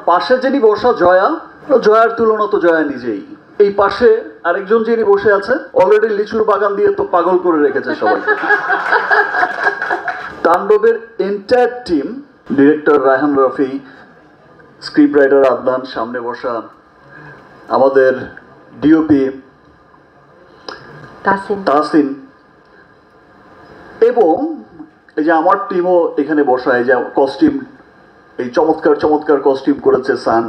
পাশে যিনি বসা জয়া, জয়ার তুলনা তো জয়া নিজেই। এই পাশে আরেকজন যিনি বসে আছে অলরেডি লিচুর বাগান দিয়ে তো পাগল করে রেখেছে সবাই। তাণ্ডবের entire team, director Raihan Rafi, script writer Adnan, সামনে বসা আমাদের ডিওপি তাহসিন, এবং এই যে আমার টিমও এখানে বসা, এই যে কস্টিউম, এই চমৎকার চমৎকার কস্টিউম করেছে সান,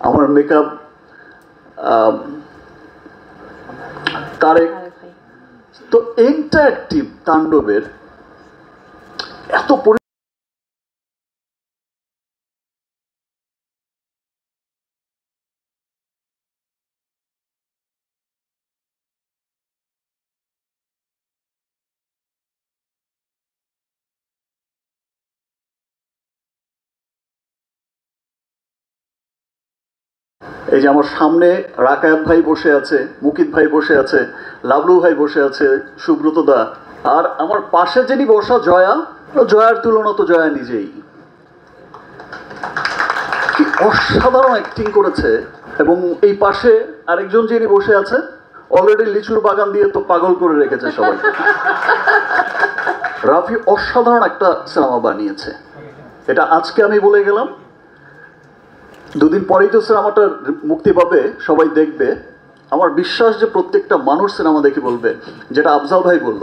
আমার মেকআপ তারেক, তো এন্টায়ার টিম তাণ্ডবের এত এই যে আমার সামনে রাকায়াত ভাই বসে আছে, মুকিত ভাই বসে আছে, লাবলু ভাই বসে আছে, সুব্রত দা, আর আমার পাশে যিনি বসা জয়া, জয়ার তুলনা তো জয়া নিজেই। কি অসাধারণ অ্যাক্টিং করেছে। এবং এই পাশে আরেকজন যিনি বসে আছে অলরেডি লিচুর বাগান দিয়ে তো পাগল করে রেখেছে সবাই। রাফি অসাধারণ একটা সিনেমা বানিয়েছে, এটা আজকে আমি বলে গেলাম, দুদিন পরেই তো সিনেমাটা মুক্তি পাবে, সবাই দেখবে। আমার বিশ্বাস যে প্রত্যেকটা মানুষ সিনেমা দেখে বলবে, যেটা আফজাল ভাই বলল,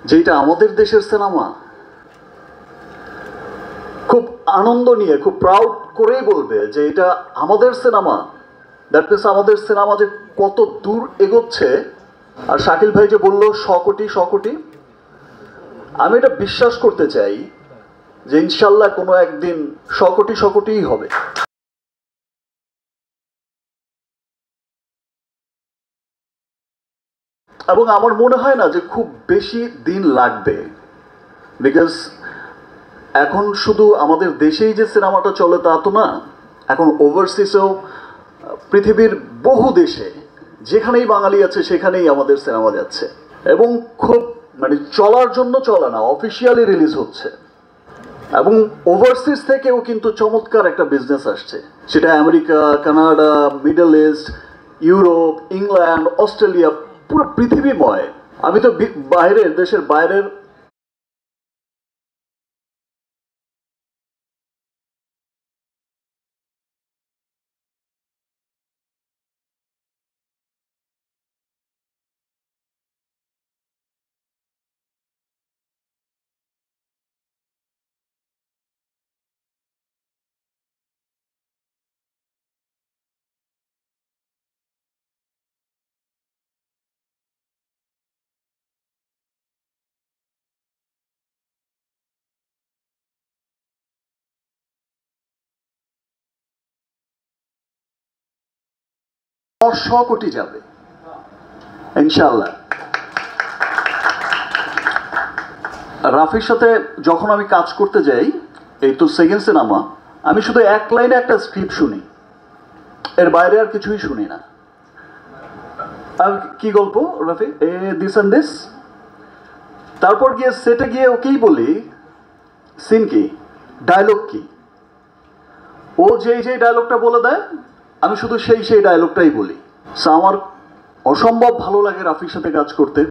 যে এটা আমাদের দেশের সিনেমা, খুব আনন্দ নিয়ে খুব প্রাউড করেই বলবে যে এটা আমাদের সিনেমা। দ্যাট মিনস আমাদের সিনেমা যে কত দূর এগোচ্ছে। আর শাকিল ভাই যে বললো 100 কোটি 100 কোটি, আমি এটা বিশ্বাস করতে চাই যে ইনশাল্লাহ কোনো একদিন 100 কোটি 100 কোটিই হবে। এবং আমার মনে হয় না যে খুব বেশি দিন লাগবে, বিকজ এখন শুধু আমাদের দেশেই যে সিনেমাটা চলে তা তো না, এখন ওভারসিজেও পৃথিবীর বহু দেশে যেখানেই বাঙালি আছে সেখানেই আমাদের সিনেমা যাচ্ছে, এবং খুব মানে চলার জন্য চলে না, অফিসিয়ালি রিলিজ হচ্ছে। এবং ওভারসিজ থেকেও কিন্তু চমৎকার একটা বিজনেস আসছে, সেটা America, Canada, middle east, Europe, England, Australia, পুরো পৃথিবীময়। আমি তো বাইরের দেশের বাইরের শো কোটি যাবে ইনশাআল্লাহ। রাফির সাথে যখন আমি কাজ করতে যাই, এই তো সেকেন্ড সিনেমা, আমি শুধু এক লাইনে একটা স্ক্রিপ্ট শুনি, এর বাইরে আর কিছুই শুনি না। আর কি গল্প রাফি, দিস অ্যান্ড দিস, তারপর গিয়ে সেটে গিয়ে ওকেই বলি সিন কি, ডায়লগ কি, ও যেই যেই ডায়লগটা বলে দেয় আমি শুধু সেই ডায়লগটাই বলি। আমার অসম্ভব ভালো লাগে রাফির সাথে কাজ করতে।